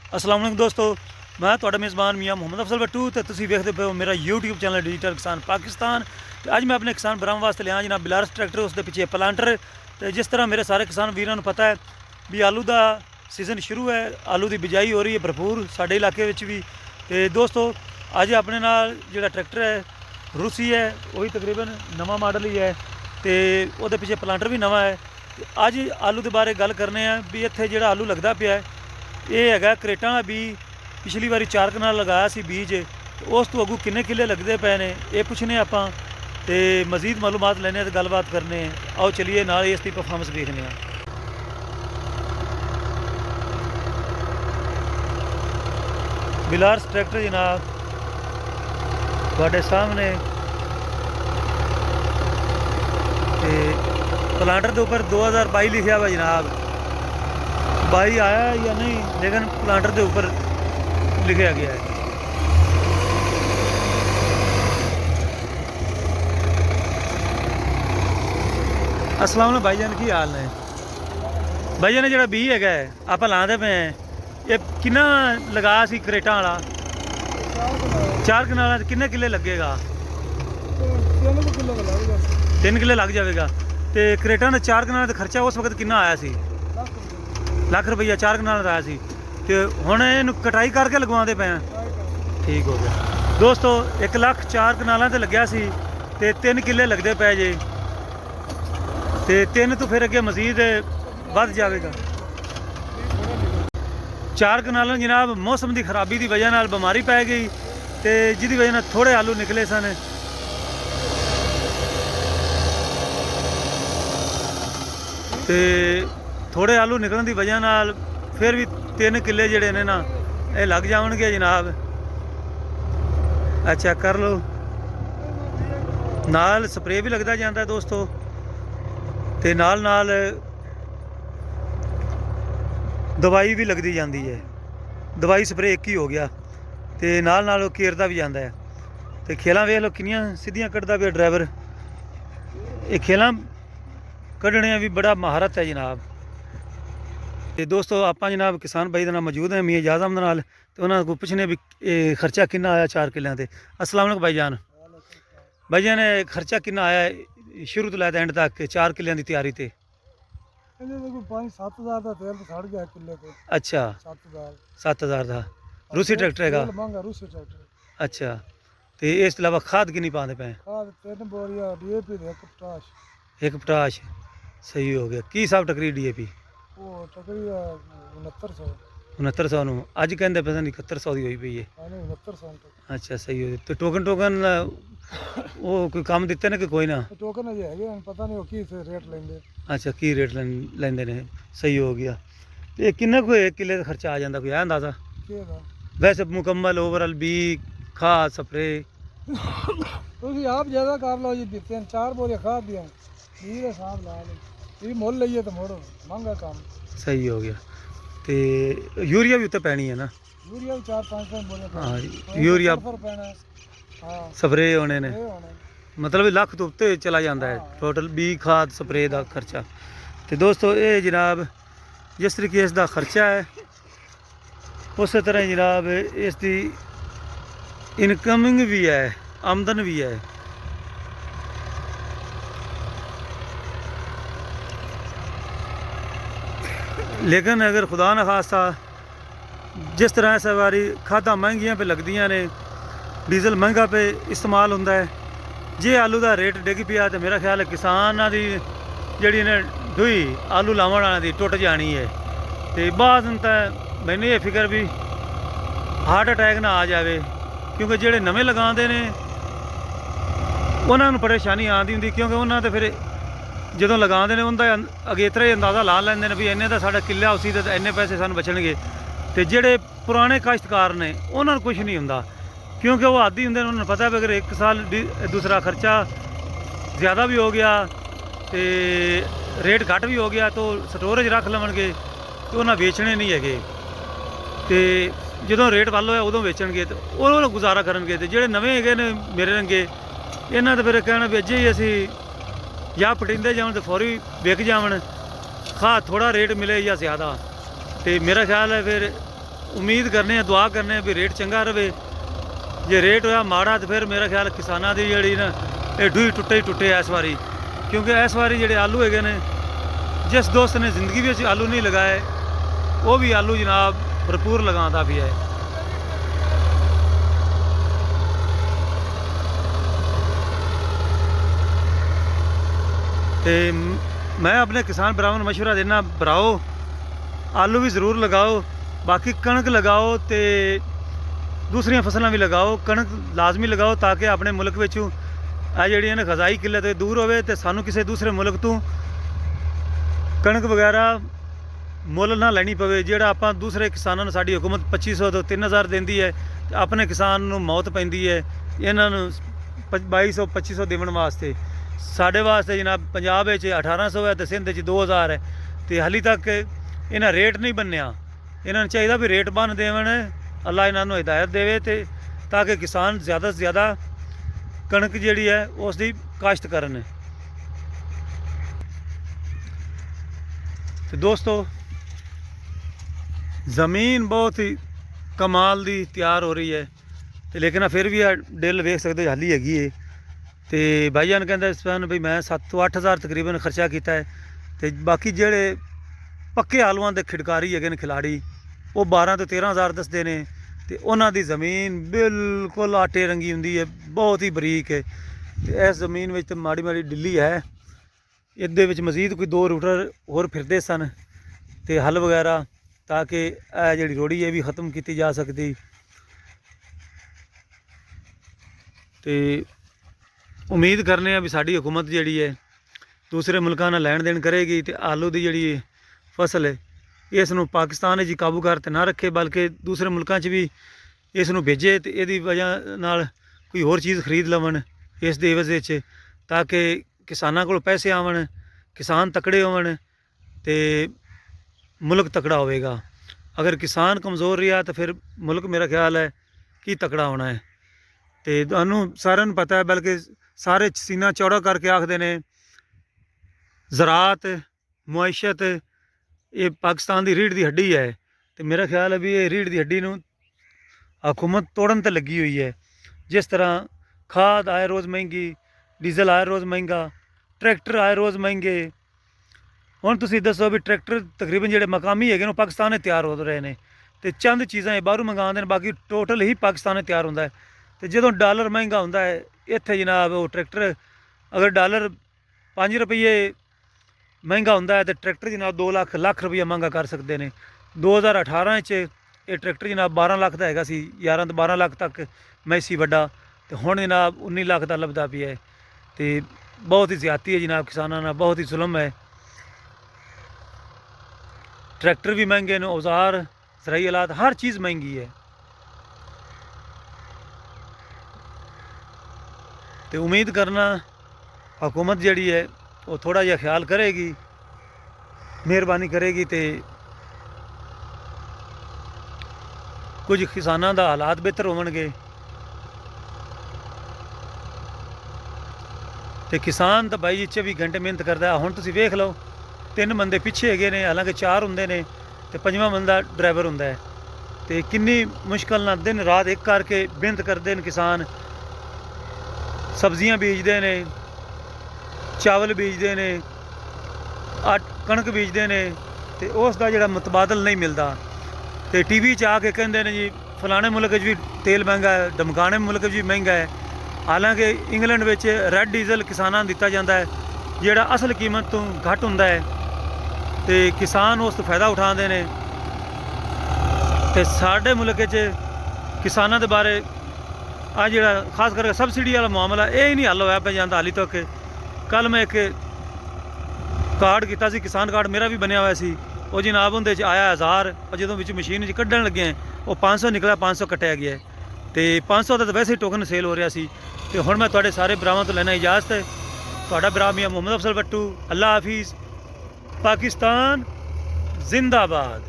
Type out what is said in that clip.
अस्सलाम वालेकुम दोस्तों, मैं ਤੁਹਾਡਾ मेज़बान मियाँ मुहम्मद अफजल भट्टू तो तुसीं वेखदे पे हो मेरा यूट्यूब चैनल डिजिटल किसान पाकिस्तान। तो अज मैं अपने किसान भरावां वास्ते लिया जनाब बिलारस ट्रैक्टर, उसके पिछे प्लांटर। तो जिस तरह मेरे सारे किसान वीरां नूं पता है भी आलू का सीजन शुरू है, आलू की बिजाई हो रही है भरपूर साडे इलाके विच भी। तो दोस्तों अज अपने नाल जिहड़ा ट्रैक्टर है रूसी है, वही तकरीबन नवा मॉडल ही है, तो वो पिछे प्लांटर भी नवा है। अज आलू के बारे गल करने हैं भी इत्थे जिहड़ा आलू लगदा पिया है ये है करेटा वाला बीज। पिछली बारी 4 कनाल लगाया सी बीज, उस तो अगू किन्ने किले लगते पे ने ये पुछने आपां ते मजीद मालूमात लेने तो गलबात करने। आओ चलिए नाल इसकी परफॉर्मेंस देखने। बिलारस ट्रैक्टर जनाब तुहाडे सामने, ते प्लांटर के उपर 2022 लिखा हुआ जनाब। 22 आया या नहीं, लेकिन प्लांटर के ऊपर लिखा गया है। अस्सलाम वालेकुम भाईजान, की हाल ने भाईजान? जो बीज है आप लाते पे हैं ये किन्ना लगा सी करेटा वाला? 4 कनाल किन्ने किले लगेगा? 3 किले लग जाएगा। तो करेटा ने 4 कनाल का खर्चा उस वक्त किन्ना आया सी? लाख रुपया 4 कनाल का आया सी। तो हुण इहनूं कटाई करके लगवाते पे हैं। ठीक हो गया दोस्तों, 1 लाख 4 कनालों से लग्या सी ते 3 किले लगते पे जे, तो 3 तो फिर अगे मजीद वध जाएगा। 4 कनालों जनाब मौसम की खराबी की वजह नाल बीमारी पै गई, तो जिसकी वजह नाल थोड़े आलू निकले सन। तो थोड़े आलू निकलने की वजह नाल फिर भी 3 किले जोड़े ने ना ये लग जाएंगे जनाब। अच्छा कर लो, नाल स्प्रे भी लगता जाता है दोस्तों, तो नाल नाल दवाई भी लगती जाती है। दवाई स्प्रे एक ही हो गया, तो नाल नाल केरदा भी जाता है। तो खेलां वेख लो किनियां सीधियां कटदा पिया ड्राइवर। ये खेलां कढ़ने भी बड़ा महारत है जनाब। तो दोस्तों आप जनाब किसान भाई नाल मौजूद हैं मियाँ एजाज अहमद नाल, तो उन्होंने को पुछने भी खर्चा कितना आया 4 किलों से। अस्सलाम वालेकुम भाईजान। भाईजान खर्चा कितना आया शुरू तो लैके एंड तक 4 किलों की तैयारी ते? 5-7 हज़ार का तेल तो सड़ गया किले पे। अच्छा 7 हज़ार का रूसी ट्रैक्टर है? महंगा रूसी ट्रैक्टर। अच्छा, तो इस अलावा खाद कितनी पाते पे? खाद 3 बोरियां डीएपी दे, 1 पोटाश। 1 पोटाश सही हो गया। की हिसाब टकरी डीएपी? वो टकरी 6900। 6900 नूं अज कहते पे 7100 की हुई पई है। 6900 अच्छा सही हो गया। तो टोकन वो कोई काम दिते ने कि कोई ना? टोकन अजे है पता नहीं की रेट लेंगे। अच्छा की रेट लेंदे ने? सही हो गया। तो ये किन्ना कोई 1 किले का खर्चा आ जाता, कोई है अंदाजा? वैसे मुकम्मल ओवरऑल बी खाद स्प्रे? आप ज्यादा कर लो जी, 3-4 बोरियां खाद दिया बी का हिसाब ला लो, मुल लीए तो मोड़ो महंगा काम। सही हो गया। तो यूरिया भी उत्ते पैनी है ना? यूरिया भी 4-5 बोरियां। हाँ यूरिया स्प्रे होने ने, मतलब लाख तो उत्ते चला जाता है टोटल बी खाद स्प्रे का खर्चा। तो दोस्तों ये जनाब जिस तरीके इसका खर्चा है उस तरह जनाब इसकी इनकमिंग भी है, आमदन भी है। लेकिन अगर खुदा न खास्ता जिस तरह इस बारी खादा महंगियां पे लगदियां ने, डीजल महंगा पे इस्तेमाल होंदा है, जे आलू का रेट डिग पिया तो मेरा ख्याल है किसानां दी जिहड़ी ने ढूई आलू लावन वालियां दी टुट जानी है। तो बाद तो मैंने ये फिक्र भी हार्ट अटैक ना आ जाए, क्योंकि जेडे नवे लगाते ने उन्होंने परेशानी आती होंगी, क्योंकि उन्होंने तो फिर जो लगाते हैं उनका अगेतरा ही अंदाज़ा ला लेंगे भी इन्ने का साढ़ा किला उसी तो इन्ने पैसे सानू बचणगे। तो जेडे पुराने काश्तकार ने उन्होंने कुछ नहीं होंदा, क्योंकि वो आदी होंगे, उन्होंने पता है अगर 1 साल दूसरा खर्चा ज़्यादा भी हो गया तो रेट घट भी हो गया तो स्टोरेज रख लवणगे, तो उन्हें बेचने नहीं है। तो जो रेट वल होया उदों बेचणगे तो वो गुजारा करनगे। तो जेडे नवे है ने मेरे रंगे इन्हां तो फिर कहना भी अजे ही असी या पटिंदे जावन तो फौरी विक जावन, खाद थोड़ा रेट मिले या ज़्यादा। तो मेरा ख्याल है फिर ਉਮੀਦ ਕਰਨੇ ਆ, ਦੁਆ ਕਰਨੇ ਆ ਵੀ ਰੇਟ ਚੰਗਾ ਰਵੇ। ਜੇ ਰੇਟ ਹੋਇਆ ਮਾੜਾ ਤਾਂ ਫਿਰ ਮੇਰਾ ਖਿਆਲ ਕਿਸਾਨਾਂ ਦੀ ਜਿਹੜੀ ਨਾ ਇਹ ਢੂਹੀ ਟੁੱਟੇ ਹੀ ਟੁੱਟੇ ਇਸ ਵਾਰੀ, ਕਿਉਂਕਿ ਇਸ ਵਾਰੀ ਜਿਹੜੇ ਆਲੂ ਹੈਗੇ ਨੇ, ਜਿਸ ਦੋਸਤ ਨੇ ਜ਼ਿੰਦਗੀ ਵਿੱਚ ਆਲੂ ਨਹੀਂ ਲਗਾਏ ਉਹ ਵੀ ਆਲੂ ਜਨਾਬ ਭਰਪੂਰ ਲਗਾਉਂਦਾ ਵੀ ਹੈ। ਤੇ ਮੈਂ ਆਪਣੇ ਕਿਸਾਨ ਭਰਾਵਾਂ ਨੂੰ ਮਸ਼ਵਰਾ ਦੇਣਾ, ਭਰਾਓ ਆਲੂ ਵੀ ਜ਼ਰੂਰ ਲਗਾਓ, ਬਾਕੀ ਕਣਕ ਲਗਾਓ ਤੇ ਦੂਸਰੀਆਂ ਫਸਲਾਂ ਵੀ ਲਗਾਓ। ਕਣਕ ਲਾਜ਼ਮੀ ਲਗਾਓ ਤਾਂ ਕਿ ਆਪਣੇ ਮੁਲਕ ਵਿੱਚੋਂ ਆ ਜਿਹੜੀਆਂ ਨੇ ਗ਼ਜ਼ਾਈ ਕਿੱਲਤ ਦੂਰ ਹੋਵੇ ਤੇ ਸਾਨੂੰ ਕਿਸੇ ਦੂਸਰੇ ਮੁਲਕ ਤੋਂ ਕਣਕ ਵਗੈਰਾ ਮੁੱਲ ਨਾ ਲੈਣੀ ਪਵੇ। ਜਿਹੜਾ ਆਪਾਂ ਦੂਸਰੇ ਕਿਸਾਨਾਂ ਨੂੰ, ਸਾਡੀ ਹੁਕੂਮਤ 2500 ਤੋਂ 3000 ਦਿੰਦੀ ਹੈ ਤੇ ਆਪਣੇ ਕਿਸਾਨ ਨੂੰ ਮੌਤ ਪੈਂਦੀ ਹੈ ਇਹਨਾਂ ਨੂੰ 2200 2500 ਦੇਣ ਵਾਸਤੇ। ਸਾਡੇ ਵਾਸਤੇ ਜਨਾਬ ਪੰਜਾਬ ਵਿੱਚ 1800 ਹੈ ਤੇ ਸਿੰਧ ਵਿੱਚ 2000 ਹੈ ਤੇ ਹਾਲੀ ਤੱਕ ਇਹਨਾਂ ਰੇਟ ਨਹੀਂ ਬੰਨਿਆ। ਇਹਨਾਂ ਨੂੰ ਚਾਹੀਦਾ ਵੀ ਰੇਟ ਬੰਨ ਦੇਵਣ, ਅੱਲਾ ਇਹਨਾਂ ਨੂੰ ਹਿਦਾਇਤ ਦੇਵੇ ਤੇ ਤਾਂ ਕਿ ਕਿਸਾਨ ਜ਼ਿਆਦਾ ਤੋਂ ਜ਼ਿਆਦਾ ਕਣਕ ਜਿਹੜੀ ਹੈ ਉਸ ਦੀ ਕਾਸ਼ਤ ਕਰਨ। ਤੇ ਦੋਸਤੋ ਜ਼ਮੀਨ ਬਹੁਤ ਹੀ ਕਮਾਲ ਦੀ ਤਿਆਰ ਹੋ ਰਹੀ ਹੈ ਤੇ ਲੇਕਿਨ ਫਿਰ ਵੀ ਡਿੱਲ ਵੇਖ ਸਕਦੇ ਹਾਲੀ ਹੈਗੀ ਹੈ। ਤੇ ਭਾਈਜਾਨ ਕਹਿੰਦਾ ਇਸ ਵਾਰ ਵੀ ਮੈਂ 7 ਤੋਂ 8000 ਤਕਰੀਬਨ ਖਰਚਾ ਕੀਤਾ ਹੈ ਤੇ ਬਾਕੀ ਜਿਹੜੇ ਪੱਕੇ ਆਲੂਆਂ ਦੇ ਖਿਡਕਾਰੀ ਹੈਗੇ ਨੇ ਖਿਲਾੜੀ ਉਹ 12 ਤੋਂ 13000 ਦੱਸਦੇ ਨੇ ਤੇ ਉਹਨਾਂ ਦੀ ਜ਼ਮੀਨ ਬਿਲਕੁਲ ਆਟੇ ਰੰਗੀ ਹੁੰਦੀ ਹੈ, ਬਹੁਤ ਹੀ ਬਰੀਕ ਹੈ ਤੇ ਇਸ ਜ਼ਮੀਨ ਵਿੱਚ ਤਾਂ ਮਾੜੀ ਮਾੜੀ ਡਿੱਲੀ ਹੈ। ਇਹਦੇ ਵਿੱਚ ਮਜ਼ੀਦ ਕੋਈ 2 ਰੂਟਰ ਹੋਰ ਫਿਰਦੇ ਸਨ ਤੇ ਹਲ ਵਗੈਰਾ ਤਾਂ ਕਿ ਇਹ ਜਿਹੜੀ ਰੋੜੀ ਹੈ ਵੀ ਖ਼ਤਮ ਕੀਤੀ ਜਾ ਸਕਦੀ। ਤੇ ਉਮੀਦ ਕਰਨੇ ਆ ਵੀ ਸਾਡੀ ਹੁਕੂਮਤ ਜਿਹੜੀ ਹੈ ਦੂਸਰੇ ਮੁਲਕਾਂ ਨਾਲ ਲੈਣ ਦੇਣ ਕਰੇਗੀ ਤੇ ਆਲੂ ਦੀ ਜਿਹੜੀ ਫਸਲ ਹੈ ਇਸ ਨੂੰ ਪਾਕਿਸਤਾਨ ਵਿੱਚ ਕਾਬੂ ਕਰ ਤੇ ਨਾ ਰੱਖੇ, ਬਲਕਿ ਦੂਸਰੇ ਮੁਲਕਾਂ 'ਚ ਵੀ ਇਸ ਨੂੰ ਭੇਜੇ ਤੇ ਇਹਦੀ ਵਜ੍ਹਾ ਨਾਲ ਕੋਈ ਹੋਰ ਚੀਜ਼ ਖਰੀਦ ਲਵਣ ਇਸ ਦੇ ਇਵਜ਼ ਵਿੱਚ, ਤਾਂ ਕਿ ਕਿਸਾਨਾਂ ਕੋਲ ਪੈਸੇ ਆਵਣ, ਕਿਸਾਨ ਤਕੜੇ ਹੋਵਣ ਤੇ ਮੁਲਕ ਤਕੜਾ ਹੋਵੇਗਾ। ਅਗਰ ਕਿਸਾਨ ਕਮਜ਼ੋਰ ਰਿਹਾ ਤਾਂ ਫਿਰ ਮੁਲਕ ਮੇਰਾ ਖਿਆਲ ਹੈ ਕੀ ਤਕੜਾ ਹੋਣਾ ਹੈ। ਤੇ ਤੁਹਾਨੂੰ ਸਾਰਿਆਂ ਨੂੰ ਪਤਾ ਹੈ, ਬਲਕਿ ਸਾਰੇ ਸੀਨਾ ਚੌੜਾ ਕਰਕੇ ਆਖਦੇ ਨੇ ਜ਼ਰਾਅਤ ਮੁਆਇਸ਼ਤ ਇਹ ਪਾਕਿਸਤਾਨ ਦੀ ਰੀੜ੍ਹ ਦੀ ਹੱਡੀ ਹੈ ਤੇ ਮੇਰਾ ਖਿਆਲ ਹੈ ਵੀ ਇਹ ਰੀੜ੍ਹ ਦੀ ਹੱਡੀ ਨੂੰ ਹਕੂਮਤ ਤੋੜਨ 'ਤੇ ਲੱਗੀ ਹੋਈ ਹੈ। ਜਿਸ ਤਰ੍ਹਾਂ ਖਾਦ ਆਏ ਰੋਜ਼ ਮਹਿੰਗੀ, ਡੀਜ਼ਲ ਆਏ ਰੋਜ਼ ਮਹਿੰਗਾ, ਟਰੈਕਟਰ ਆਏ ਰੋਜ਼ ਮਹਿੰਗੇ। ਹੁਣ ਤੁਸੀਂ ਦੱਸੋ ਵੀ ਟਰੈਕਟਰ ਤਕਰੀਬਨ ਜਿਹੜੇ ਮਕਾਮੀ ਹੈਗੇ ਨੇ ਉਹ ਪਾਕਿਸਤਾਨ 'ਚ ਤਿਆਰ ਹੋ ਰਹੇ ਨੇ ਤੇ ਚੰਦ ਚੀਜ਼ਾਂ ਇਹ ਬਾਹਰੋਂ ਮੰਗਵਾਉਂਦੇ ਨੇ, ਬਾਕੀ ਟੋਟਲ ਹੀ ਪਾਕਿਸਤਾਨ 'ਚ ਤਿਆਰ ਹੁੰਦਾ ਹੈ। ਤੇ ਜਦੋਂ ਡਾਲਰ ਮਹਿੰਗਾ ਹੁੰਦਾ ਹੈ ਇੱਥੇ ਜਨਾਬ ਉਹ ਟਰੈਕਟਰ ਅਗਰ ਡਾਲਰ 5 ਰੁਪਏ ਮਹਿੰਗਾ ਹੁੰਦਾ ਹੈ ਤੇ ਟਰੈਕਟਰ ਜਨਾਬ 2 ਲੱਖ ਰੁਪਈਆ ਮਹਿੰਗਾ ਕਰ ਸਕਦੇ ਨੇ। 2018 'ਚ ਇਹ ਟਰੈਕਟਰ ਜਨਾਬ 12 ਲੱਖ ਦਾ ਹੈਗਾ ਸੀ, 11 ਤੋਂ 12 ਲੱਖ ਤੱਕ ਮੈਸੀ ਵੱਡਾ, ਤੇ ਹੁਣ ਜਨਾਬ 19 ਲੱਖ ਦਾ ਲੱਭਦਾ ਪਿਆ ਹੈ। ਤੇ ਬਹੁਤ ਹੀ ਜ਼ਿਆਦਤੀ ਹੈ ਜਨਾਬ ਕਿਸਾਨਾਂ ਨਾਲ, ਬਹੁਤ ਹੀ ਜ਼ੁਲਮ ਹੈ। ਟਰੈਕਟਰ ਵੀ ਮਹਿੰਗੇ ਨੇ, ਔਜ਼ਾਰ ਜ਼ਰਾਈ ਆਲਾਤ ਹਰ ਚੀਜ਼ ਮਹਿੰਗੀ ਹੈ। ਤੇ ਉਮੀਦ ਕਰਨਾ ਹਕੂਮਤ ਜਿਹੜੀ ਹੈ ਉਹ ਥੋੜ੍ਹਾ ਜਿਹਾ ਖਿਆਲ ਕਰੇਗੀ, ਮਿਹਰਬਾਨੀ ਕਰੇਗੀ ਤੇ ਕੁਝ ਕਿਸਾਨਾਂ ਦਾ ਹਾਲਾਤ ਬਿਹਤਰ ਹੋਣਗੇ। ਤੇ ਕਿਸਾਨ ਤਾਂ ਬਾਈ ਜੀ 24 ਘੰਟੇ ਮਿਹਨਤ ਕਰਦਾ। ਹੁਣ ਤੁਸੀਂ ਵੇਖ ਲਓ 3 ਬੰਦੇ ਪਿੱਛੇ ਹੈਗੇ ਨੇ, ਹਾਲਾਂਕਿ 4 ਹੁੰਦੇ ਨੇ ਤੇ 5ਵਾਂ ਬੰਦਾ ਡਰਾਈਵਰ ਹੁੰਦਾ ਹੈ। ਤੇ ਕਿੰਨੀ ਮੁਸ਼ਕਲ ਨਾਲ ਦਿਨ ਰਾਤ ਇੱਕ ਕਰਕੇ ਮਿਹਨਤ ਕਰਦੇ ਨੇ ਕਿਸਾਨ। ਸਬਜ਼ੀਆਂ ਬੀਜਦੇ ਨੇ, ਚਾਵਲ ਬੀਜਦੇ ਨੇ, ਕਣਕ ਬੀਜਦੇ ਨੇ ਤੇ ਉਸ ਦਾ ਜਿਹੜਾ ਮੁਤਬਾਦਲ ਨਹੀਂ ਮਿਲਦਾ। ਤੇ TV 'ਚ ਆ ਕੇ ਕਹਿੰਦੇ ਨੇ ਜੀ ਫਲਾਣੇ ਮੁਲਕ 'ਚ ਵੀ ਤੇਲ ਮਹਿੰਗਾ ਹੈ, ਡਮਕਾਣੇ ਮੁਲਕ 'ਚ ਵੀ ਮਹਿੰਗਾ ਹੈ। ਹਾਲਾਂਕਿ ਇੰਗਲੈਂਡ ਵਿੱਚ ਰੈੱਡ ਡੀਜ਼ਲ ਕਿਸਾਨਾਂ ਨੂੰ ਦਿੱਤਾ ਜਾਂਦਾ ਹੈ ਜਿਹੜਾ ਅਸਲ ਕੀਮਤ ਤੋਂ ਘੱਟ ਹੁੰਦਾ ਹੈ ਤੇ ਕਿਸਾਨ ਉਸ ਤੋਂ ਫਾਇਦਾ ਉਠਾਉਂਦੇ ਨੇ। ਤੇ ਸਾਡੇ ਮੁਲਕ 'ਚ ਕਿਸਾਨਾਂ ਦੇ ਬਾਰੇ ਆ ਜਿਹੜਾ ਖਾਸ ਕਰਕੇ ਸਬਸਿਡੀ ਵਾਲਾ ਮਾਮਲਾ ਇਹ ਹੀ ਨਹੀਂ ਹੱਲ ਹੋਇਆ ਪਿਆ ਜਾਂਦਾ ਹਾਲੀ ਤੱਕ। ਕੱਲ੍ਹ ਮੈਂ ਇੱਕ ਕਾਰਡ ਕੀਤਾ ਸੀ, ਕਿਸਾਨ ਕਾਰਡ ਮੇਰਾ ਵੀ ਬਣਿਆ ਹੋਇਆ ਸੀ, ਉਹ ਜਨਾਬ ਉਹਦੇ 'ਚ ਆਇਆ 1000, ਉਹ ਜਦੋਂ ਵਿੱਚ ਮਸ਼ੀਨ 'ਚ ਕੱਢਣ ਲੱਗੇ ਉਹ 500 ਨਿਕਲਿਆ, 500 ਕੱਟਿਆ ਗਿਆ ਤੇ 500 ਦਾ ਤਾਂ ਵੈਸੇ ਹੀ ਟੋਕਨ ਸੇਲ ਹੋ ਰਿਹਾ ਸੀ। ਤੇ ਹੁਣ ਮੈਂ ਤੁਹਾਡੇ ਸਾਰੇ ਭਰਾਵਾਂ ਤੋਂ ਲੈਣਾ ਇਜਾਜ਼ਤ ਹੈ। ਤੁਹਾਡਾ ਭਰਾ ਮੀਆਂ ਮੁਹੰਮਦ ਅਫਜ਼ਲ ਬੱਟੂ। ਅੱਲਾ ਹਾਫਿਜ਼। ਪਾਕਿਸਤਾਨ ਜ਼ਿੰਦਾਬਾਦ।